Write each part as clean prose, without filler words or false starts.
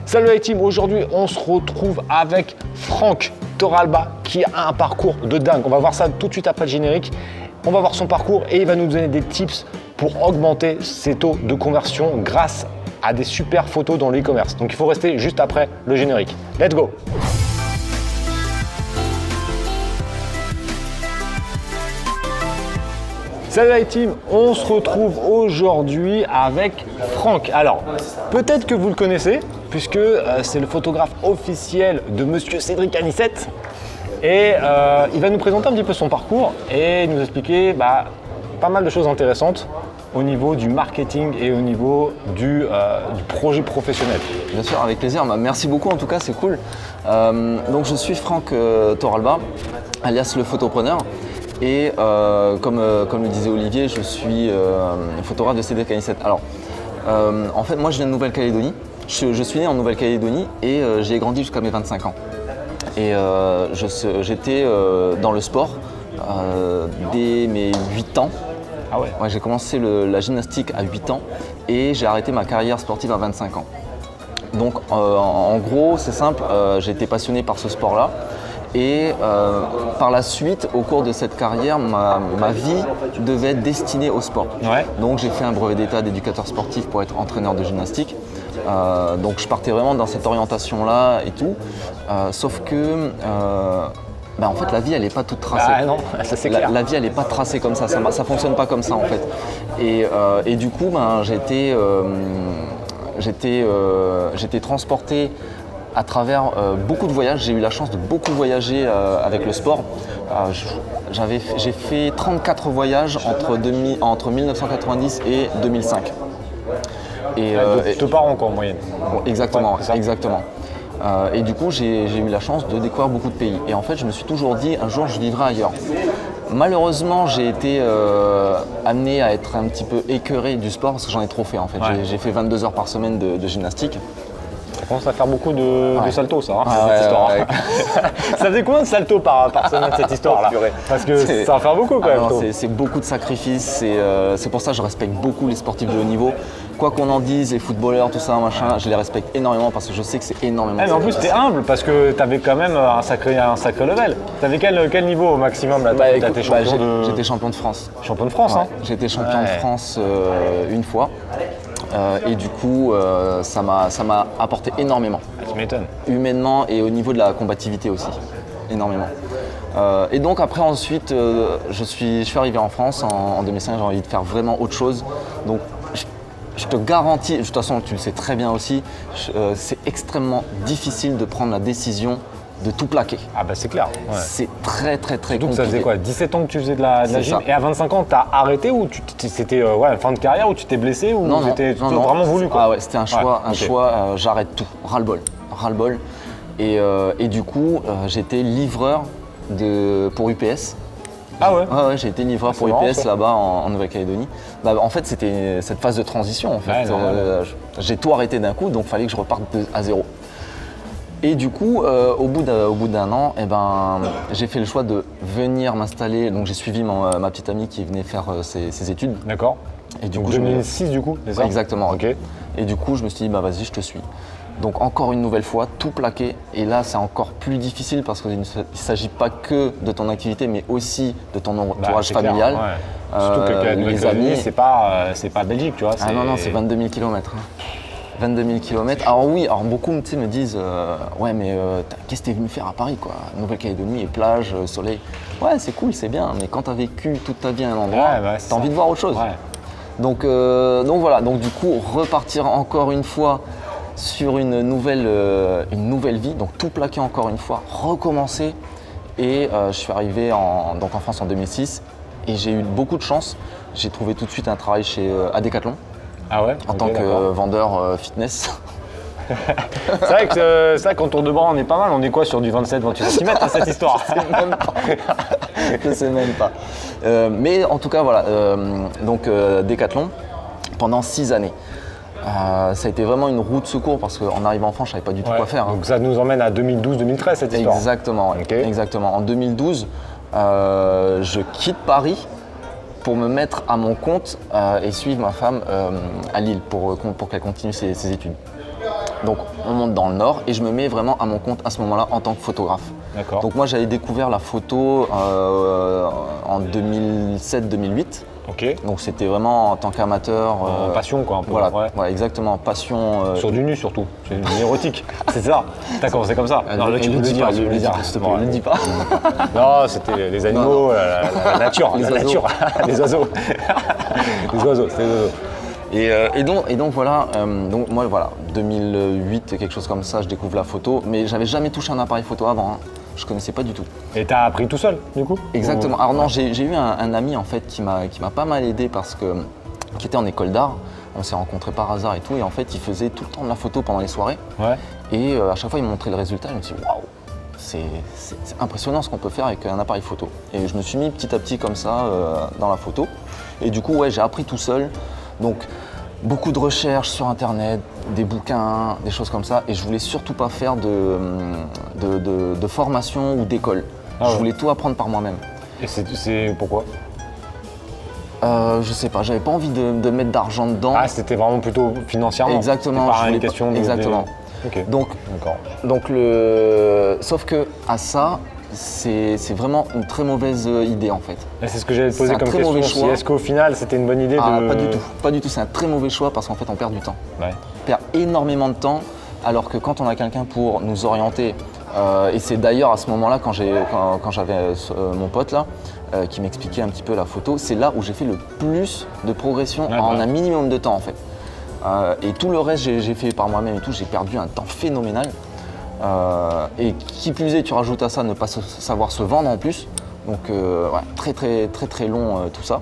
Salut la team, aujourd'hui on se retrouve avec Franck Torralba qui a un parcours de dingue. On va voir ça tout de suite après le générique. On va voir son parcours et il va nous donner des tips pour augmenter ses taux de conversion grâce à des super photos dans l'e-commerce. Donc il faut rester juste après le générique. Let's go! Salut la team, on se retrouve aujourd'hui avec Franck. Alors, peut-être que vous le connaissez, puisque c'est le photographe officiel de Monsieur Cédric Anissette. Et il va nous présenter un petit peu son parcours et nous expliquer pas mal de choses intéressantes au niveau du marketing et au niveau du projet professionnel. Bien sûr, avec plaisir. Merci beaucoup en tout cas, c'est cool. Donc je suis Franck Torralba, alias le photopreneur. Et comme le disait Olivier, je suis photographe de Cédric Anissette. Alors, en fait, moi je viens de Nouvelle-Calédonie. Je suis né en Nouvelle-Calédonie et j'y ai grandi jusqu'à mes 25 ans. Et j'étais dans le sport dès mes 8 ans. Ah ouais. Ouais, j'ai commencé la gymnastique à 8 ans et j'ai arrêté ma carrière sportive à 25 ans. Donc en gros, c'est simple, j'ai été passionné par ce sport-là. Et par la suite, au cours de cette carrière, ma vie devait être destinée au sport. Ouais. Donc j'ai fait un brevet d'état d'éducateur sportif pour être entraîneur de gymnastique. Donc je partais vraiment dans cette orientation-là et tout. Sauf que en fait la vie elle n'est pas toute tracée. Ah non, ça c'est clair. La vie elle n'est pas tracée comme ça, ça fonctionne pas comme ça en fait. Et du coup j'étais transporté à travers beaucoup de voyages. J'ai eu la chance de beaucoup voyager avec le sport. J'ai fait 34 voyages entre 1990 et 2005. Et, 2 par an quoi en moyenne. Exactement, Ouais, exactement. Et du coup, j'ai eu la chance de découvrir beaucoup de pays. Et en fait, je me suis toujours dit, un jour, je vivrai ailleurs. Malheureusement, j'ai été amené à être un petit peu écœuré du sport parce que j'en ai trop fait en fait. Ouais. J'ai fait 22 heures par semaine de gymnastique. Ça commence à faire beaucoup de saltos ça, Ah, cette histoire. ouais. Ça faisait combien de saltos par semaine cette histoire-là? Parce que ça va faire beaucoup quand même. Non, c'est beaucoup de sacrifices, c'est pour ça que je respecte beaucoup les sportifs de haut niveau. Quoi qu'on en dise, les footballeurs, tout ça, machin, je les respecte énormément parce que je sais que c'est énormément de Mais en plus, t'es humble parce que t'avais quand même un sacré level. T'avais quel niveau au maximum là? J'étais champion de France. Champion de France, Ouais, hein? j'étais champion de France une fois. Et du coup, ça m'a apporté énormément. Ah, tu m'étonnes. Humainement et au niveau de la combativité aussi, énormément. Et donc après ensuite, je suis arrivé en France en 2005, j'ai envie de faire vraiment autre chose. Donc je te garantis, de toute façon tu le sais très bien aussi, c'est extrêmement difficile de prendre la décision de tout plaquer. Ah bah c'est clair. Ouais. C'est très Surtout compliqué. que ça faisait quoi, 17 ans que tu faisais de la gym ça. et à 25 ans t'as arrêté ou c'était fin de carrière ou tu t'es blessé ou c'était vraiment voulu quoi? Ah ouais, c'était un choix, j'arrête tout, ras-le-bol. Et du coup, j'étais livreur pour UPS. Ah ouais? Ouais, j'ai été livreur pour UPS là-bas en Nouvelle-Calédonie. En fait, c'était cette phase de transition en fait. J'ai tout arrêté d'un coup, donc il fallait que je reparte à zéro. Et du coup, au bout d'un an, j'ai fait le choix de venir m'installer. Donc j'ai suivi ma petite amie qui venait faire ses études. D'accord. Et du donc coup, 2006 du coup, c'est ça? Exactement. Ok. Et du coup, je me suis dit, vas-y, je te suis. Donc encore une nouvelle fois, tout plaqué. Et là, c'est encore plus difficile parce qu'il ne s'agit pas que de ton activité, mais aussi de ton entourage familial. Ouais. Surtout que les amis. C'est pas Belgique, tu vois. Ah non, c'est 22 000 km. 22 000 km. Alors beaucoup me disent ouais mais qu'est-ce que t'es venu faire à Paris quoi? Nouvelle-Calédonie et plage, soleil. Ouais c'est cool, c'est bien, mais quand t'as vécu toute ta vie à un endroit, t'as envie de voir autre chose. Ouais. Donc voilà, donc du coup repartir encore une fois sur une nouvelle vie, donc tout plaquer encore une fois, recommencer. Et je suis arrivé en France en 2006 et j'ai eu beaucoup de chance. J'ai trouvé tout de suite un travail à Decathlon. Ah ouais? En tant que vendeur fitness. C'est vrai que qu'en tour de bras on est pas mal, on est quoi sur du 27-28 cm à cette histoire? Je sais même pas. Mais en tout cas voilà, donc Decathlon pendant 6 années. Ça a été vraiment une roue de secours parce qu'en arrivant en France, je savais pas du tout quoi faire. Donc ça nous emmène à 2012-2013 cette histoire. Exactement, exactement. En 2012, je quitte Paris pour me mettre à mon compte et suivre ma femme à Lille pour qu'elle continue ses études. Donc on monte dans le nord et je me mets vraiment à mon compte à ce moment-là en tant que photographe. D'accord. Donc moi j'avais découvert la photo en 2007-2008. Ok. Donc c'était vraiment en tant qu'amateur. Passion quoi un peu. Voilà, Ouais. ouais, exactement, passion. Sur du nu surtout, c'est une érotique, c'est ça. T'as commencé comme ça. Non, là, tu peux le dire, tu peux le dire. s'il te plaît, ne le dis pas. Non, c'était les animaux, la nature, Les la oiseaux. nature, les oiseaux. Les oiseaux, c'est les oiseaux. Et donc voilà, donc moi voilà, 2008, quelque chose comme ça, je découvre la photo, mais j'avais jamais touché un appareil photo avant, hein. Je connaissais pas du tout. Et t'as appris tout seul, du coup? Exactement. Alors non, j'ai eu un ami en fait qui m'a pas mal aidé parce que qui était en école d'art. On s'est rencontrés par hasard et tout, et en fait il faisait tout le temps de la photo pendant les soirées. Ouais. Et à chaque fois il me montrait le résultat, je me suis dit waouh, c'est impressionnant ce qu'on peut faire avec un appareil photo. Et je me suis mis petit à petit comme ça dans la photo. Et du coup ouais, j'ai appris tout seul. Donc beaucoup de recherches sur internet, des bouquins, des choses comme ça. Et je voulais surtout pas faire de formation ou d'école. Ah ouais. Je voulais tout apprendre par moi-même. Et c'est pourquoi? Je sais pas, j'avais pas envie de mettre d'argent dedans. Ah, c'était vraiment plutôt financièrement. Exactement, C'était je pas voulais une question de. exactement. Ok. Donc, D'accord. sauf que à ça, c'est vraiment une très mauvaise idée en fait. Et c'est ce que j'allais te C'est poser un comme très question. mauvais Si choix. est-ce qu'au final c'était une bonne idée Ah, de. pas du tout. C'est un très mauvais choix parce qu'en fait on perd du temps. Ouais. On perd énormément de temps, alors que quand on a quelqu'un pour nous orienter, et c'est d'ailleurs à ce moment-là quand j'avais mon pote là, qui m'expliquait un petit peu la photo, c'est là où j'ai fait le plus de progression Ouais, en bah. un minimum de temps en fait. Et tout le reste j'ai fait par moi-même et tout, j'ai perdu un temps phénoménal. Et qui plus est, tu rajoutes à ça ne pas savoir se vendre en plus. Donc ouais, très long tout ça.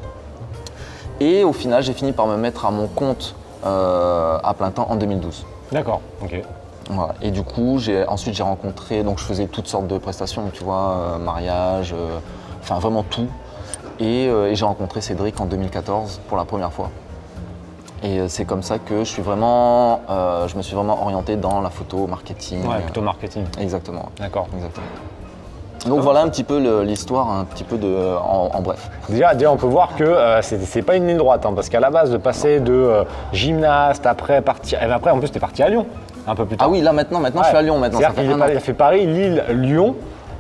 Et au final, j'ai fini par me mettre à mon compte à plein temps en 2012. D'accord, ok. Voilà. Et du coup, ensuite j'ai rencontré, donc je faisais toutes sortes de prestations, tu vois, mariage, enfin vraiment tout. Et j'ai rencontré Cédric en 2014 pour la première fois. Et c'est comme ça que je me suis vraiment orienté dans la photo, marketing. Ouais, plutôt marketing. Exactement. D'accord. Exactement. Donc voilà un petit peu l'histoire, un petit peu en bref. Déjà, on peut voir que c'est pas une ligne droite, hein, parce qu'à la base, de passer de gymnaste, après partir. Et après, en plus, t'es parti à Lyon, un peu plus tard. Ah oui, là maintenant je suis à Lyon maintenant. Ça fait C'est-à-dire un an. qu'il a fait Paris, Lille, Lyon,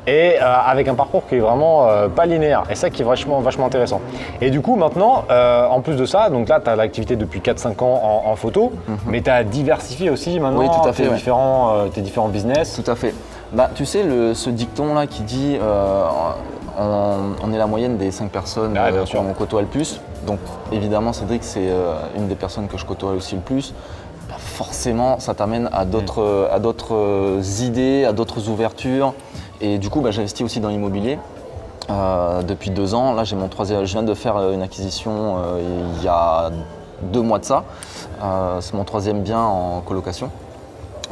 et avec un parcours qui est vraiment pas linéaire. Et ça qui est vachement intéressant. Et du coup, maintenant, en plus de ça, donc là, tu as l'activité depuis 4-5 ans en photo, mais tu as diversifié aussi maintenant Oui, tout à fait, tes, ouais. tes différents business. Tout à fait. Bah, tu sais, ce dicton là qui dit on est la moyenne des 5 personnes Ah, bien sûr. qu'on côtoie le plus. Donc évidemment, Cédric, c'est une des personnes que je côtoie aussi le plus. Bah, forcément, ça t'amène à d'autres idées, à d'autres ouvertures. Et du coup, bah, j'investis aussi dans l'immobilier depuis 2 ans. Là, je viens de faire une acquisition il y a 2 mois de ça. C'est mon 3e bien en colocation.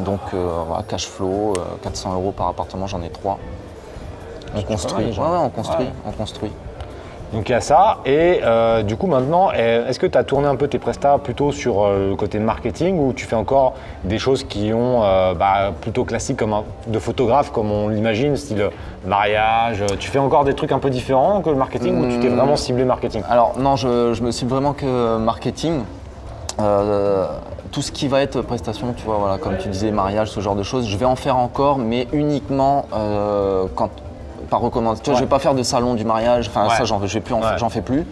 Donc voilà, cash flow, 400 € par appartement, j'en ai 3. On construit. déjà. Ouais, on construit. Ouais. On construit. Donc il y a ça, et du coup maintenant, est-ce que tu as tourné un peu tes prestats plutôt sur le côté marketing, ou tu fais encore des choses qui ont plutôt classiques comme de photographe, comme on l'imagine, style mariage, tu fais encore des trucs un peu différents que le marketing, ou tu t'es vraiment ciblé marketing? Alors non, je me cible vraiment que marketing. Tout ce qui va être prestation, tu vois, voilà, comme tu disais, mariage, ce genre de choses, je vais en faire encore, mais uniquement par recommandation. Tu vois, Ouais. je vais pas faire de salon du mariage, enfin Ouais. ça j'en fais plus.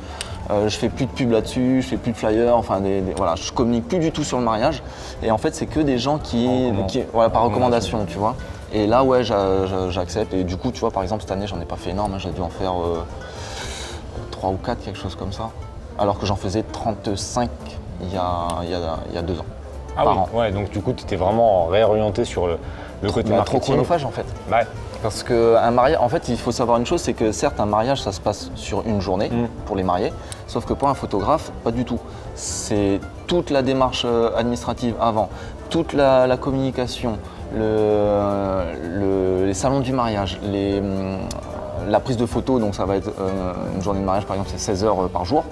Je fais plus de pub là-dessus, je fais plus de flyers, enfin voilà, je communique plus du tout sur le mariage. Et en fait, c'est que des gens par recommandation, tu vois. Et là, ouais, j'accepte. Et du coup, tu vois, par exemple, cette année, j'en ai pas fait énorme, hein, j'ai dû en faire 3 ou 4, quelque chose comme ça. Alors que j'en faisais 35 il y a 2 ans. Ah par oui, an. ouais, donc du coup tu t'es vraiment réorienté sur le côté Trop marketing. chronophage en fait. Ouais. Parce qu'un mariage, en fait, il faut savoir une chose, c'est que certes, un mariage, ça se passe sur une journée pour les mariés, sauf que pour un photographe, pas du tout. C'est toute la démarche administrative avant, toute la communication, les salons du mariage, la prise de photos, donc ça va être une journée de mariage, par exemple, c'est 16 heures par jour,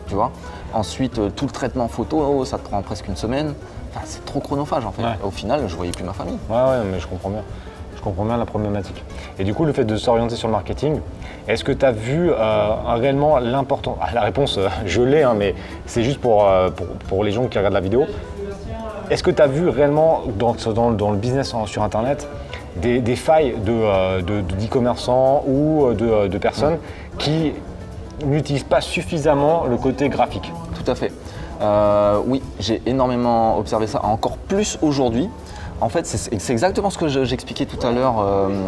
tu vois. Ensuite, tout le traitement photo, ça te prend presque une semaine. Enfin, c'est trop chronophage en fait. Ouais. Au final, je voyais plus ma famille. Ouais, mais je comprends bien. Je comprends bien la problématique. Et du coup, le fait de s'orienter sur le marketing, est-ce que tu as vu réellement l'importance? La réponse, je l'ai, hein, mais c'est juste pour les gens qui regardent la vidéo. Est-ce que tu as vu réellement dans le business sur Internet des failles d'e-commerçants ou de personnes qui n'utilisent pas suffisamment le côté graphique? Tout à fait. Oui, j'ai énormément observé ça, encore plus aujourd'hui. En fait, c'est exactement ce que j'expliquais tout à l'heure,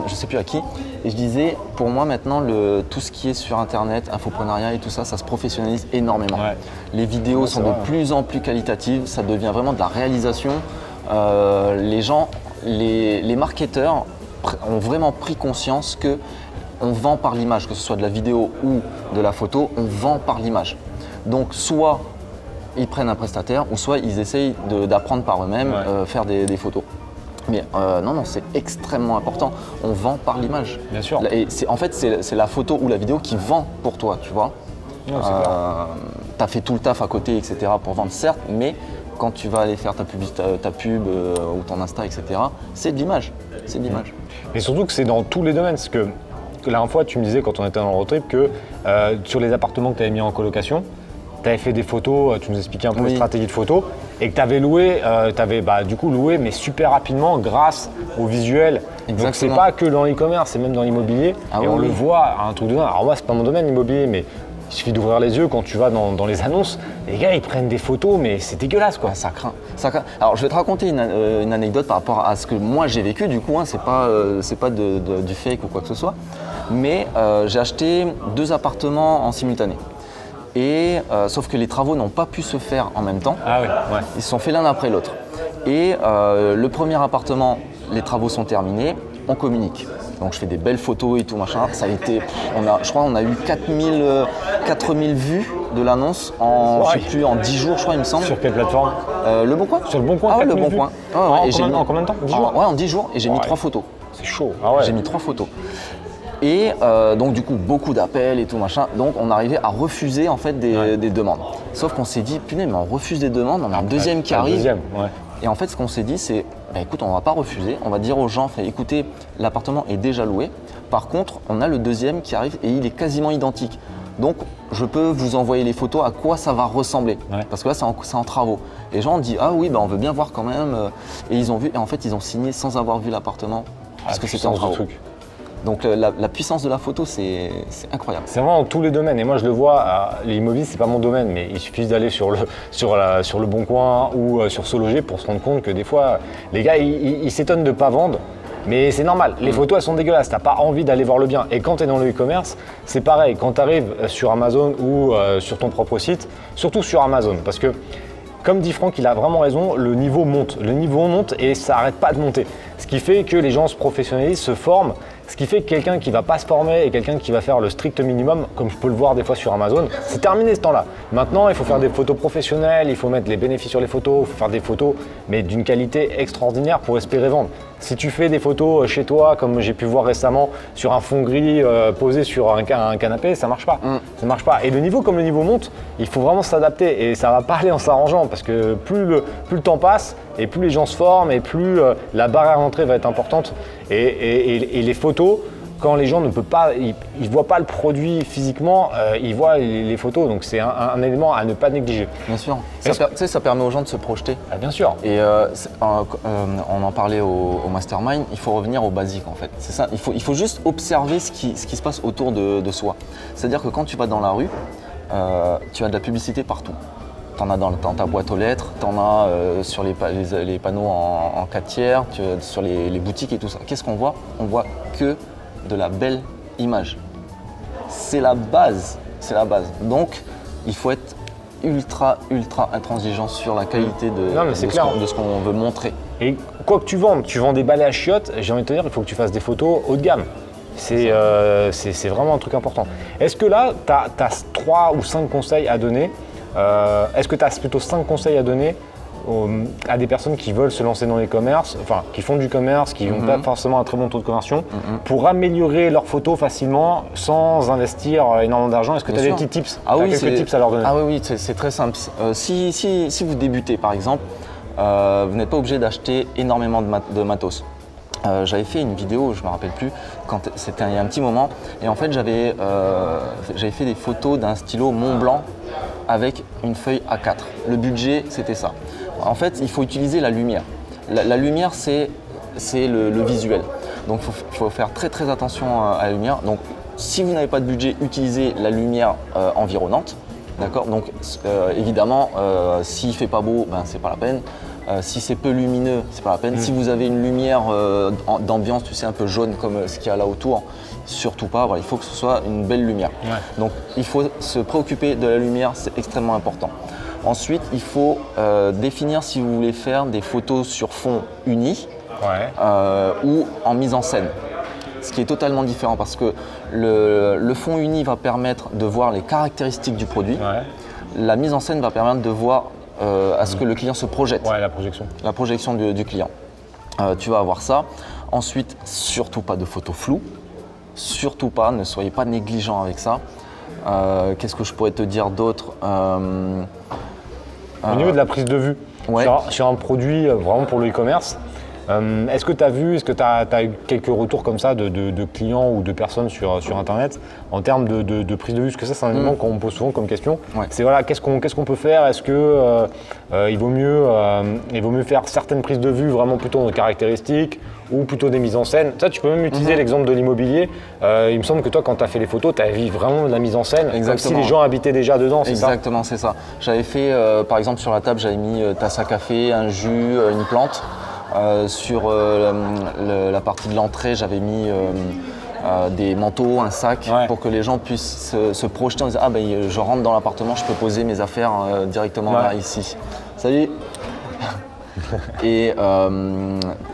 je ne sais plus à qui, et je disais, pour moi maintenant, tout ce qui est sur Internet, infoprenariat et tout ça, ça se professionnalise énormément. Ouais. Les vidéos sont de plus en plus qualitatives, ça devient vraiment de la réalisation. Les marketeurs ont vraiment pris conscience que on vend par l'image, que ce soit de la vidéo ou de la photo, on vend par l'image. Donc soit ils prennent un prestataire ou soit ils essayent d'apprendre par eux-mêmes, faire des photos. Mais non, c'est extrêmement important. On vend par l'image. Bien sûr. Et en fait, c'est la photo ou la vidéo qui vend pour toi, tu vois. Tu as fait tout le taf à côté, etc. pour vendre, certes, mais quand tu vas aller faire ta pub ou ton Insta, etc., c'est de l'image. C'est de l'image. Et surtout que c'est dans tous les domaines. Parce que la dernière fois, tu me disais quand on était dans le road trip que sur les appartements que tu avais mis en colocation, tu avais fait des photos, tu nous expliquais un peu les stratégies de photos et que tu avais loué, loué mais super rapidement grâce au visuel. Exactement. Donc c'est pas que dans l'e-commerce, c'est même dans l'immobilier et on le voit, un truc de dingue. Alors moi c'est pas mon domaine l'immobilier, mais il suffit d'ouvrir les yeux quand tu vas dans les annonces, les gars ils prennent des photos mais c'est dégueulasse quoi. Ça craint. Alors je vais te raconter une anecdote par rapport à ce que moi j'ai vécu du coup, c'est pas du fake ou quoi que ce soit, mais j'ai acheté 2 appartements en simultané. Et sauf que les travaux n'ont pas pu se faire en même temps. Ah oui, ouais. Ils se sont faits l'un après l'autre. Et le premier appartement, les travaux sont terminés, on communique. Donc je fais des belles photos et tout machin. Ça a été, je crois on a eu 4000 vues de l'annonce en, je sais plus, en 10 jours je crois il me semble. Sur quelle plateforme? Le Bon Coin. Sur le Bon Coin. Ah ouais, le 4000 Bon vues. Coin. En combien de temps? 10 jours? Ouais, en 10 jours et j'ai mis 3 photos. C'est chaud. Ah ouais. J'ai mis 3 photos. Et donc du coup beaucoup d'appels et tout machin, donc on arrivait à refuser en fait des demandes. Sauf qu'on s'est dit punaise mais on refuse des demandes, on a un deuxième qui arrive. Et en fait ce qu'on s'est dit c'est écoute on va pas refuser, on va dire aux gens écoutez l'appartement est déjà loué, par contre on a le deuxième qui arrive et il est quasiment identique. Donc je peux vous envoyer les photos à quoi ça va ressembler, parce que là c'est en travaux. Et les gens ont dit ah oui on veut bien voir quand même, et ils ont vu et en fait ils ont signé sans avoir vu l'appartement parce que c'était en travaux. Donc la puissance de la photo, c'est incroyable. C'est vraiment dans tous les domaines. Et moi, je le vois, l'immobilier, c'est pas mon domaine, mais il suffit d'aller sur le Bon Coin ou sur SoLoger pour se rendre compte que des fois, les gars, ils s'étonnent de ne pas vendre. Mais c'est normal, les photos, elles sont dégueulasses. T'as pas envie d'aller voir le bien. Et quand tu es dans le e-commerce, c'est pareil. Quand tu arrives sur Amazon ou sur ton propre site, surtout sur Amazon, parce que comme dit Franck, il a vraiment raison, le niveau monte. Le niveau monte et ça n'arrête pas de monter. Ce qui fait que les gens se professionnalisent, se forment. Ce qui fait que quelqu'un qui ne va pas se former et quelqu'un qui va faire le strict minimum, comme je peux le voir des fois sur Amazon, c'est terminé ce temps-là. Maintenant, il faut faire des photos professionnelles, il faut mettre les bénéfices sur les photos, il faut faire des photos, mais d'une qualité extraordinaire pour espérer vendre. Si tu fais des photos chez toi, comme j'ai pu voir récemment, sur un fond gris posé sur un canapé, ça marche pas. Ça marche pas. Et le niveau, comme le niveau monte, il faut vraiment s'adapter et ça va pas aller en s'arrangeant parce que plus le temps passe et plus les gens se forment et plus la barrière d'entrée va être importante. Et les photos, quand les gens ne peuvent pas, ils voient pas le produit physiquement, ils voient les photos. Donc c'est un élément à ne pas négliger. Bien sûr. Ça permet aux gens de se projeter. Ah, bien sûr. Et on en parlait au Mastermind, il faut revenir au basique en fait. C'est ça, il faut juste observer ce qui se passe autour de soi. C'est-à-dire que quand tu vas dans la rue, tu as de la publicité partout. Tu en as dans ta boîte aux lettres, tu en as sur les panneaux en 4 tiers, sur les boutiques et tout ça. Qu'est-ce qu'on voit? On voit que de la belle image. C'est la base. Donc, il faut être ultra intransigeant sur la qualité de ce qu'on veut montrer. Et quoi que tu vends des balais à chiottes, j'ai envie de te dire, il faut que tu fasses des photos haut de gamme. C'est vraiment un truc important. Est-ce que là, tu as 3 ou 5 conseils à donner? Est-ce que tu as plutôt 5 conseils à donner à des personnes qui veulent se lancer dans les commerces, enfin qui font du commerce, qui n'ont pas forcément un très bon taux de conversion, pour améliorer leurs photos facilement sans investir énormément d'argent? Est-ce que tu as des petits tips? Quelques tips à leur donner? Ah oui, c'est très simple. Si vous débutez par exemple, vous n'êtes pas obligé d'acheter énormément de matos. J'avais fait une vidéo, je ne me rappelle plus, c'était il y a un petit moment, et en fait j'avais fait des photos d'un stylo Montblanc avec une feuille A4. Le budget c'était ça. En fait, il faut utiliser la lumière. La lumière, c'est le visuel. Donc il faut faire très très attention à la lumière. Donc si vous n'avez pas de budget, utilisez la lumière environnante. D'accord. Donc évidemment, s'il ne fait pas beau, ben, c'est pas la peine. Si c'est peu lumineux, c'est pas la peine. Si vous avez une lumière d'ambiance, tu sais, un peu jaune comme ce qu'il y a là autour, surtout pas. Voilà, il faut que ce soit une belle lumière. Ouais. Donc il faut se préoccuper de la lumière, c'est extrêmement important. Ensuite, il faut définir si vous voulez faire des photos sur fond uni ou en mise en scène. Ce qui est totalement différent parce que le fond uni va permettre de voir les caractéristiques du produit. Ouais. La mise en scène va permettre de voir à ce que le client se projette. Ouais, la projection. La projection du client. Tu vas avoir ça. Ensuite, surtout pas de photos floues. Surtout pas, ne soyez pas négligent avec ça. Qu'est-ce que je pourrais te dire d'autre Au niveau de la prise de vue, sur un produit vraiment pour le e-commerce, est-ce que tu as eu quelques retours comme ça de clients ou de personnes sur Internet en termes de prise de vue? Parce que ça, c'est un élément qu'on me pose souvent comme question. Ouais. C'est voilà, qu'est-ce qu'on peut faire? Est-ce que il vaut mieux faire certaines prises de vue vraiment plutôt dans les caractéristiques ou plutôt des mises en scène? Ça, tu peux même utiliser l'exemple de l'immobilier. Il me semble que toi, quand tu as fait les photos, tu as vu vraiment de la mise en scène, comme si les gens habitaient déjà dedans, c'est ça? Exactement, c'est ça. J'avais fait, par exemple, sur la table, j'avais mis tasse à café, un jus, une plante. Sur la partie de l'entrée, j'avais mis des manteaux, un sac pour que les gens puissent se projeter en disant « Ah ben je rentre dans l'appartement, je peux poser mes affaires directement là, ici. » Salut. Et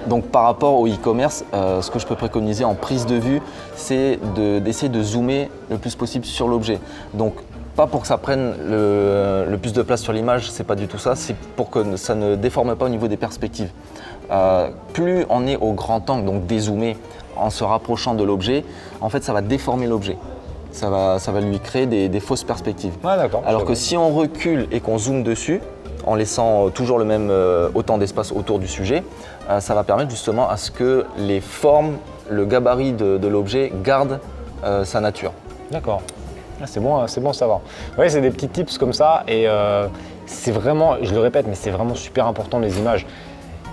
donc par rapport au e-commerce, ce que je peux préconiser en prise de vue, c'est d'essayer de zoomer le plus possible sur l'objet. Donc pas pour que ça prenne le plus de place sur l'image, c'est pas du tout ça, c'est pour que ça ne déforme pas au niveau des perspectives. Plus on est au grand angle, donc dézoomé, en se rapprochant de l'objet, en fait ça va déformer l'objet. Ça va lui créer des fausses perspectives. Ah, d'accord, alors que si on recule et qu'on zoome dessus, en laissant toujours le même autant d'espace autour du sujet, ça va permettre justement à ce que les formes, le gabarit de l'objet garde sa nature. D'accord. Ah, c'est bon à savoir. Oui, c'est des petits tips comme ça et c'est vraiment, je le répète, mais c'est vraiment super important les images.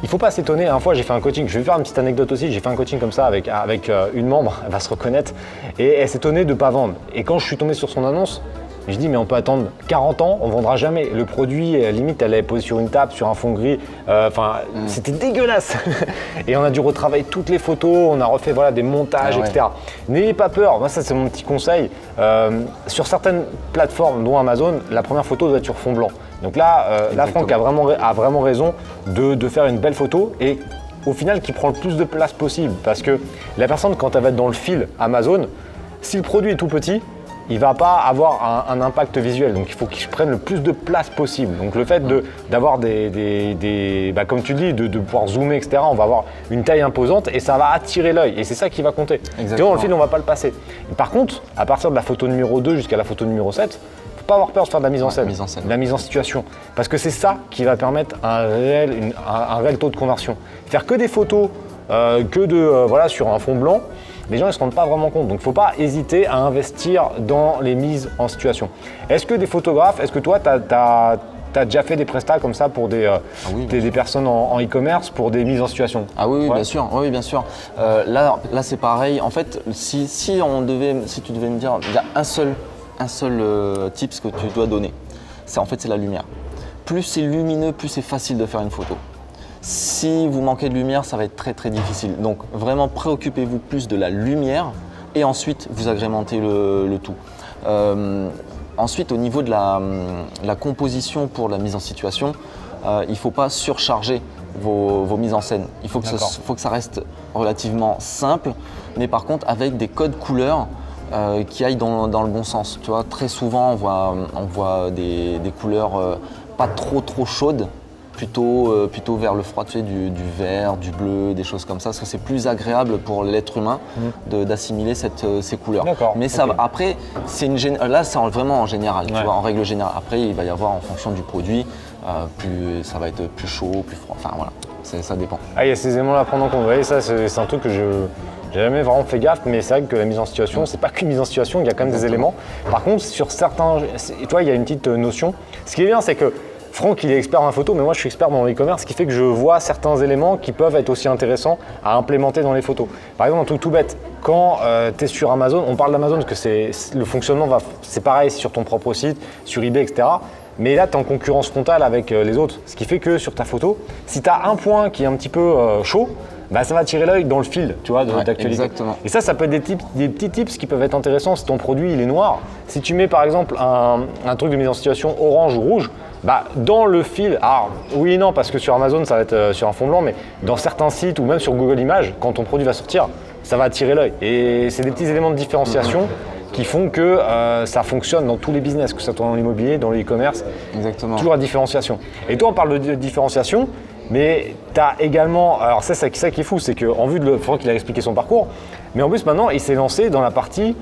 Il ne faut pas s'étonner, une fois j'ai fait un coaching, je vais faire une petite anecdote aussi, j'ai fait un coaching comme ça avec une membre, elle va se reconnaître, et elle s'étonnait de ne pas vendre. Et quand je suis tombé sur son annonce, je dis mais on peut attendre 40 ans, on ne vendra jamais. Le produit, limite, elle est posée sur une table, sur un fond gris, c'était dégueulasse. Et on a dû retravailler toutes les photos, on a refait des montages, etc. N'ayez pas peur, moi ça c'est mon petit conseil. Sur certaines plateformes, dont Amazon, la première photo doit être sur fond blanc. Donc là, Franck a vraiment raison de faire une belle photo et au final qui prend le plus de place possible. Parce que la personne, quand elle va être dans le fil Amazon, si le produit est tout petit, il ne va pas avoir un impact visuel. Donc il faut qu'il prenne le plus de place possible. Donc le fait d'avoir comme tu dis, de pouvoir zoomer, etc., on va avoir une taille imposante et ça va attirer l'œil. Et c'est ça qui va compter. Dans le fil, on ne va pas le passer. Par contre, à partir de la photo numéro 2 jusqu'à la photo numéro 7, pas avoir peur de faire de la mise en scène, de la mise en situation. Parce que c'est ça qui va permettre un réel taux de conversion. Faire que des photos, sur un fond blanc, les gens ne se rendent pas vraiment compte. Donc il ne faut pas hésiter à investir dans les mises en situation. Est-ce que des photographes, est-ce que toi, tu as déjà fait des prestats comme ça pour des personnes en e-commerce, pour des mises en situation? Ah oui, bien sûr. Oui, bien sûr. Là c'est pareil. En fait, si tu devais me dire, il y a un seul tips que tu dois donner, c'est la lumière. Plus c'est lumineux, plus c'est facile de faire une photo. Si vous manquez de lumière, ça va être très très difficile. Donc vraiment préoccupez-vous plus de la lumière et ensuite vous agrémentez le tout. Ensuite au niveau de la composition pour la mise en situation, il ne faut pas surcharger vos mises en scène. Il faut que ça reste relativement simple, mais par contre avec des codes couleurs qui aillent dans le bon sens. Tu vois, très souvent on voit des couleurs pas trop chaudes, plutôt vers le froid, tu sais, du vert, du bleu, des choses comme ça, parce que c'est plus agréable pour l'être humain d'assimiler ces couleurs. Mais ça, après, là c'est vraiment en général, tu vois, en règle générale. Après, il va y avoir en fonction du produit, ça va être plus chaud, plus froid, enfin voilà, ça dépend. Ah, il y a ces éléments-là à prendre en compte. Vous voyez, ça c'est un truc que j'ai jamais vraiment fait gaffe, mais c'est vrai que la mise en situation, c'est pas qu'une mise en situation, il y a quand même des éléments. Par contre, sur certains, tu vois, il y a une petite notion. Ce qui est bien, c'est que Franck, il est expert en photo, mais moi, je suis expert dans l'e-commerce, ce qui fait que je vois certains éléments qui peuvent être aussi intéressants à implémenter dans les photos. Par exemple, un truc tout bête, quand tu es sur Amazon, on parle d'Amazon parce que le fonctionnement, c'est pareil sur ton propre site, sur eBay, etc. Mais là, tu es en concurrence frontale avec les autres, ce qui fait que sur ta photo, si tu as un point qui est un petit peu chaud, bah, ça va tirer l'œil dans le fil, tu vois, d'actualité. Exactement. Et ça peut être des petits tips qui peuvent être intéressants si ton produit il est noir. Si tu mets par exemple un truc de mise en situation orange ou rouge, bah, dans le fil, alors oui et non, parce que sur Amazon ça va être sur un fond blanc, mais dans certains sites ou même sur Google Images, quand ton produit va sortir, ça va attirer l'œil. Et c'est des petits éléments de différenciation qui font que ça fonctionne dans tous les business, que ce soit dans l'immobilier, dans l'e-commerce. Exactement. Toujours la différenciation. Et toi, on parle de différenciation, mais tu as également, alors c'est ça qui est fou, c'est qu'en vue de Franck, il a expliqué son parcours, mais en plus maintenant, il s'est lancé dans la partie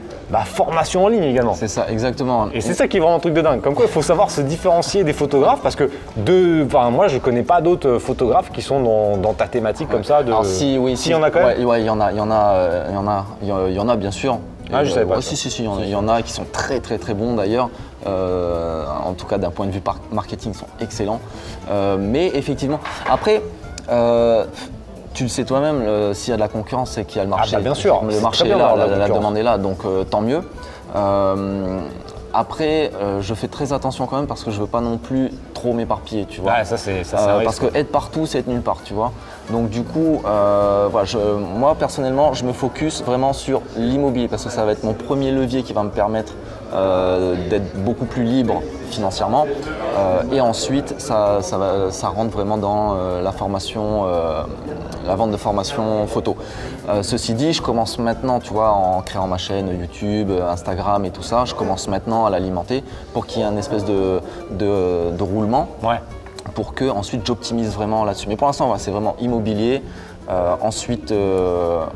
formation en ligne également. C'est ça, exactement. Et c'est ça qui est vraiment un truc de dingue. Comme quoi, il faut savoir se différencier des photographes parce que moi, je connais pas d'autres photographes qui sont dans ta thématique comme ça. Alors si, oui, si, il y en a quand même. Ouais, il y en a bien sûr. Ah, je savais pas. Si, il y en a qui sont très très très bons d'ailleurs. En tout cas, d'un point de vue marketing, ils sont excellents. Mais effectivement, après, tu le sais toi-même, s'il y a de la concurrence, c'est qu'il y a le marché. Bien sûr. Le marché est là, la demande est là, donc tant mieux. Après, je fais très attention quand même parce que je veux pas non plus trop m'éparpiller, tu vois. Ouais, ça c'est parce que être partout, c'est être nulle part, tu vois. Donc du coup, moi personnellement, je me focus vraiment sur l'immobilier parce que ça va être mon premier levier qui va me permettre d'être beaucoup plus libre financièrement. Et ensuite, ça rentre vraiment dans la formation, la vente de formation photo. Ceci dit, je commence maintenant, tu vois, en créant ma chaîne YouTube, Instagram et tout ça, je commence maintenant à l'alimenter pour qu'il y ait un espèce de roulement. Ouais. Pour que ensuite j'optimise vraiment là-dessus. Mais pour l'instant, c'est vraiment immobilier. Ensuite,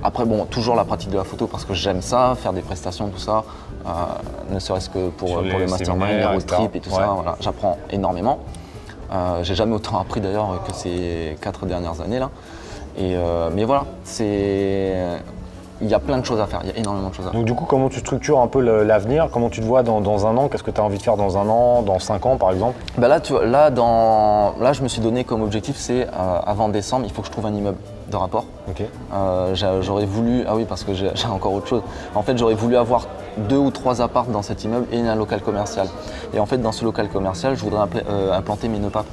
après, bon, toujours la pratique de la photo parce que j'aime ça, faire des prestations, tout ça. Ne serait-ce que pour les masterminds, les road trips et tout ça. Voilà, j'apprends énormément. J'ai jamais autant appris d'ailleurs que ces 4 dernières années là. Mais voilà, il y a plein de choses à faire, il y a énormément de choses à faire. Donc du coup, comment tu structures un peu l'avenir? Comment tu te vois dans un an? Qu'est-ce que tu as envie de faire dans un an, dans 5 ans par exemple? Là, tu vois, là, je me suis donné comme objectif, c'est avant décembre, il faut que je trouve un immeuble de rapport. Ok. J'aurais voulu, ah oui, parce que j'ai encore autre chose. En fait, j'aurais voulu avoir 2 ou 3 apparts dans cet immeuble et un local commercial. Et en fait, dans ce local commercial, je voudrais implanter mes nœuds papes.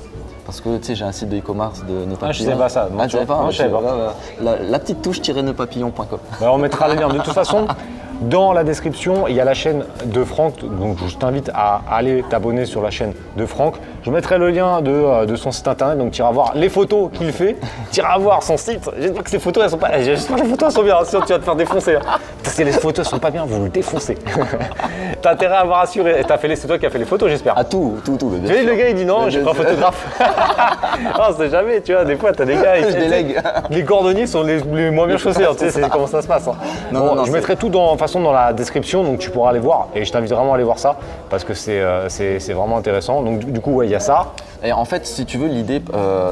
Parce que tu sais, j'ai un site de e-commerce de nœuds papillons. Je sais pas ça. Ah, tu savais pas? Non, je savais pas. La petite touche -nœudspapillons.com. On mettra les liens. De toute façon, dans la description, il y a la chaîne de Franck. Donc je t'invite à aller t'abonner sur la chaîne de Franck. Je mettrai le lien de son site internet. Donc tu iras voir les photos qu'il fait. Tu iras voir son site. J'espère que ces photos, elles sont pas. J'espère que les photos sont bien. Sinon, tu vas te faire défoncer. Parce que les photos sont pas bien, vous le défoncez. T'as intérêt à avoir assuré. C'est toi qui as fait les photos, j'espère. Ah, tout. Tu sais, le gars, il dit non, j'ai pas photographe. Non, on sait jamais, tu vois, des fois, t'as des gars. Je délègue. Les cordonniers sont les moins bien chaussés, tu sais, c'est comment ça se passe. Je mettrai tout dans la description, donc tu pourras aller voir. Et je t'invite vraiment à aller voir ça, parce que c'est vraiment intéressant. Donc du coup, ouais, il y a ça. Et en fait, si tu veux, l'idée,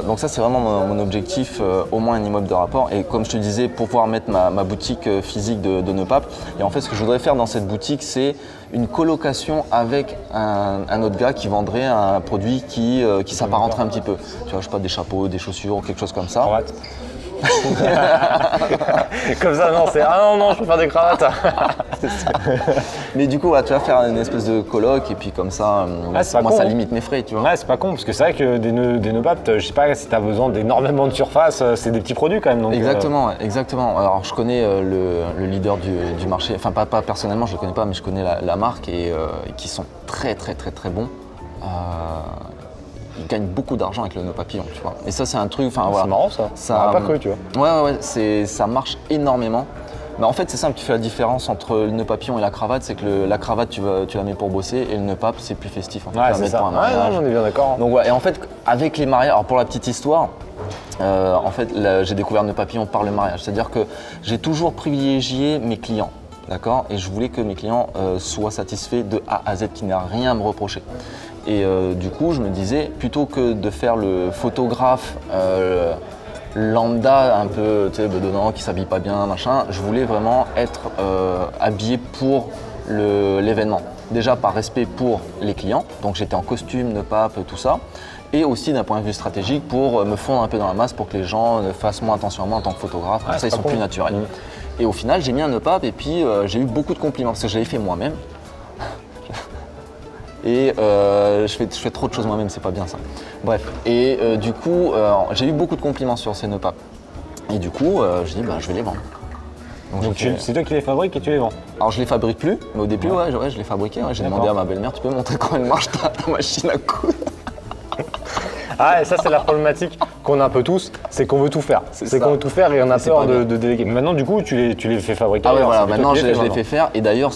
donc ça c'est vraiment mon objectif, au moins un immeuble de rapport. Et comme je te disais, pour pouvoir mettre ma boutique physique de nœuds papes. Et en fait, ce que je voudrais faire dans cette boutique, c'est une colocation avec un autre gars qui vendrait un produit qui s'apparenterait un petit peu. Tu vois, je sais pas, des chapeaux, des chaussures, quelque chose comme ça. Cravate. Comme ça, non, non, je peux faire des cravates. Mais du coup, tu vas faire une espèce de coloc et puis comme ça, moi ça limite mes frais, tu vois. Ouais, c'est pas con parce que c'est vrai que des nœuds papes, je sais pas si tu as besoin d'énormément de surface, c'est des petits produits quand même. Donc, exactement. Alors je connais le leader du marché, enfin pas personnellement, je le connais pas, mais je connais la marque et qui sont très très très très bons. Ils gagnent beaucoup d'argent avec le nœud papillon, tu vois. Et ça, c'est un truc. C'est marrant ça. Ça pas cru, tu vois. Ouais, ça marche énormément. Mais en fait, c'est simple, tu fais la différence entre le nœud papillon et la cravate, c'est que la cravate, tu la mets pour bosser et le nœud pape, c'est plus festif. En fait, ouais, c'est ça. Ouais, on est bien d'accord. Donc, ouais, et en fait, avec les mariages, alors pour la petite histoire, en fait, j'ai découvert le nœud papillon par le mariage. C'est-à-dire que j'ai toujours privilégié mes clients. D'accord. Et je voulais que mes clients soient satisfaits de A à Z, qu'ils n'aient rien à me reprocher. Et du coup, je me disais, plutôt que de faire le photographe lambda, un peu bedonnant, qui s'habille pas bien, machin, je voulais vraiment être habillé pour l'événement. Déjà par respect pour les clients, donc j'étais en costume, nœud pape, tout ça. et aussi d'un point de vue stratégique pour me fondre un peu dans la masse pour que les gens fassent moins attention à moi en tant que photographe. Comme ça, ils sont plus naturels. Et au final, j'ai mis un nœud pape et puis j'ai eu beaucoup de compliments parce que je l'avais fait moi-même. Et je fais trop de choses moi-même, c'est pas bien ça. Bref, et du coup, j'ai eu beaucoup de compliments sur ces nœuds papes. Et du coup, je dis, je vais les vendre. Donc c'est toi qui les fabriques et tu les vends? Alors je les fabrique plus, mais au début, ouais, je les fabriquais. Ouais. J'ai demandé à ma belle-mère, tu peux me montrer comment elle marche ta machine à coudre? Ah, et ça, c'est la problématique qu'on a un peu tous, c'est qu'on veut tout faire. C'est qu'on veut tout faire et on a peur de déléguer. Mais maintenant, du coup, tu les fais fabriquer. Ah ouais, voilà, maintenant je les fais faire. Et d'ailleurs,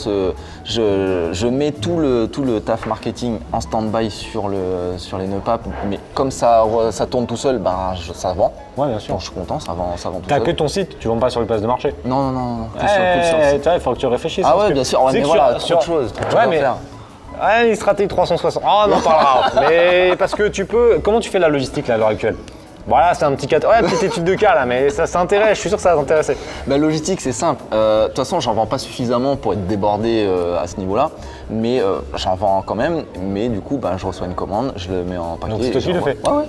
je mets tout le taf marketing en stand-by sur les nœuds papes. Mais comme ça tourne tout seul, ça vend. Ouais, bien sûr. Donc, je suis content, ça vend tout seul. T'as que ton site, tu vends pas sur les places de marché? Non. Plus sur le site. Il faut que tu réfléchisses. Ah ouais, bien sûr. Ouais, mais voilà, trop de choses à faire. Ouais, une stratégie 360. Oh, on en parlera. Mais parce que tu peux. Comment tu fais la logistique là, à l'heure actuelle? Voilà, c'est un petit cas. Ouais, petite étude de cas là, mais ça s'intéresse. Je suis sûr que ça va t'intéresser. Logistique, c'est simple. De toute façon, j'en vends pas suffisamment pour être débordé à ce niveau-là, mais j'en vends quand même. Mais du coup, je reçois une commande, je le mets en paquet. Donc c'est toi qui le fais? Ouais.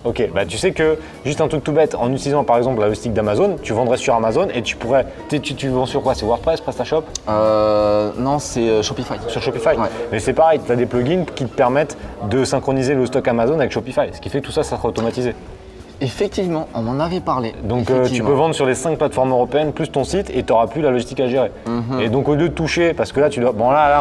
Ok, tu sais que juste un truc tout bête, en utilisant par exemple la logistique d'Amazon, tu vendrais sur Amazon et tu pourrais. Tu vends sur quoi? C'est WordPress, PrestaShop? Non, c'est Shopify. Sur Shopify? Ouais. Mais c'est pareil, tu as des plugins qui te permettent de synchroniser le stock Amazon avec Shopify, ce qui fait que tout ça sera automatisé. Effectivement, on m'en avait parlé. Donc tu peux vendre sur les 5 plateformes européennes plus ton site et tu n'auras plus la logistique à gérer. Et donc au lieu de toucher, parce que là tu dois. Bon là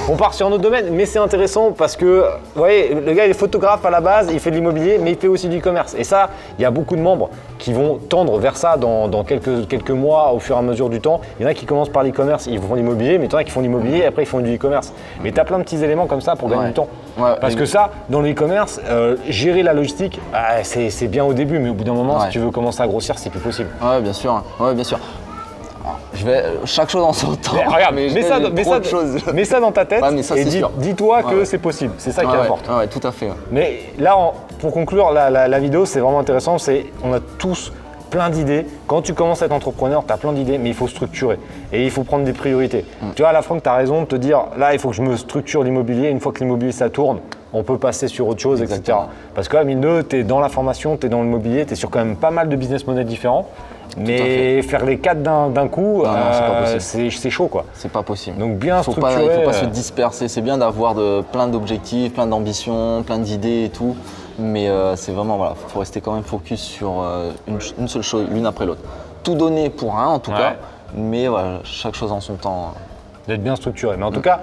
on part sur un autre domaine, mais c'est intéressant parce que vous voyez, le gars il est photographe à la base, il fait de l'immobilier, mais il fait aussi du e-commerce. Et ça, il y a beaucoup de membres qui vont tendre vers ça dans quelques mois au fur et à mesure du temps. Il y en a qui commencent par l'e-commerce, ils font l'immobilier, mais il y en a qui font l'immobilier et après ils font du e-commerce. Mais tu as plein de petits éléments comme ça pour gagner du temps. Ouais, parce que ça, dans le e-commerce, gérer la logistique, c'est bien au début, mais au bout d'un moment, si tu veux commencer à grossir, c'est plus possible. Ouais, bien sûr. Chaque chose en son temps. Mais regarde, mets ça dans ta tête et dis-toi que c'est possible. C'est ça qui importe. Ouais, tout à fait. Ouais. Mais là, pour conclure la vidéo, c'est vraiment intéressant. On a tous plein d'idées. Quand tu commences à être entrepreneur, tu as plein d'idées, mais il faut structurer et il faut prendre des priorités. Tu vois, là, Franck, tu as raison de te dire, là, il faut que je me structure l'immobilier. Une fois que l'immobilier, ça tourne, on peut passer sur autre chose, etc. Parce que là, mine de rien, tu es dans la formation, tu es dans l'immobilier, tu es sur quand même pas mal de business models différents. Mais faire les 4 d'un coup, c'est chaud quoi. C'est pas possible. Donc bien structurer. Il ne faut pas se disperser. C'est bien d'avoir plein d'objectifs, plein d'ambitions, plein d'idées et tout. Mais c'est vraiment, voilà, faut rester quand même focus sur une seule chose, l'une après l'autre. Tout donner pour un en tout cas, mais voilà, chaque chose en son temps. D'être bien structuré. Mais en tout cas,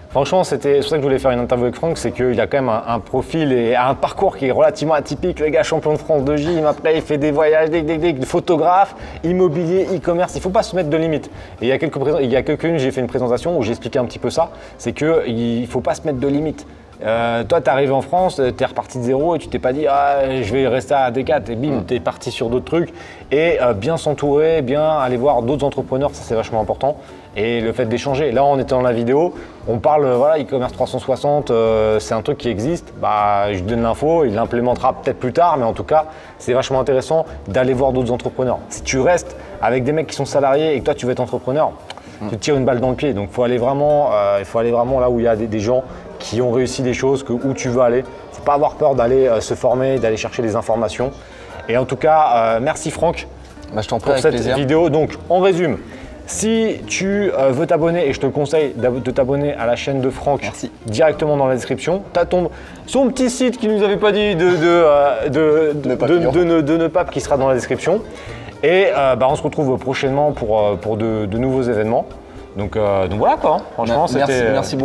franchement, c'est pour ça que je voulais faire une interview avec Franck, c'est qu'il a quand même un profil et un parcours qui est relativement atypique. Le gars champion de France de gym, après il fait des voyages, des photographes, immobilier, e-commerce. Il ne faut pas se mettre de limites. Et il y a quelques-unes, j'ai fait une présentation où j'ai expliqué un petit peu ça. C'est qu'il ne faut pas se mettre de limites. Toi, tu es arrivé en France, tu es reparti de zéro et tu t'es pas dit je vais rester à D4 et bim, tu es parti sur d'autres trucs. Et bien s'entourer, bien aller voir d'autres entrepreneurs, ça c'est vachement important. Et le fait d'échanger. Là, on était dans la vidéo, on parle, e-commerce 360, c'est un truc qui existe. Je lui donne l'info, il l'implémentera peut-être plus tard, mais en tout cas, c'est vachement intéressant d'aller voir d'autres entrepreneurs. Si tu restes avec des mecs qui sont salariés et que toi, tu veux être entrepreneur, tu te tires une balle dans le pied. Donc, il faut aller vraiment là où il y a des gens qui ont réussi des choses, où tu veux aller. Il ne faut pas avoir peur d'aller se former, d'aller chercher des informations. Et en tout cas, merci Franck Je t'en prie, pour cette vidéo. Donc, on résume. Si tu veux t'abonner, et je te conseille de t'abonner à la chaîne de Franck directement dans la description, tu as son petit site qui ne nous avait pas dit de nœuds papes qui sera dans la description. Et on se retrouve prochainement pour de nouveaux événements. Donc voilà quoi, franchement merci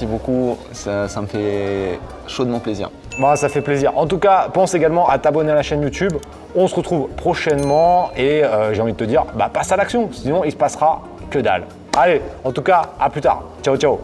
beaucoup, ça me fait chaudement plaisir. Ça fait plaisir. En tout cas, pense également à t'abonner à la chaîne YouTube. On se retrouve prochainement et j'ai envie de te dire, passe à l'action, sinon il se passera que dalle. Allez, en tout cas, à plus tard. Ciao. Ciao.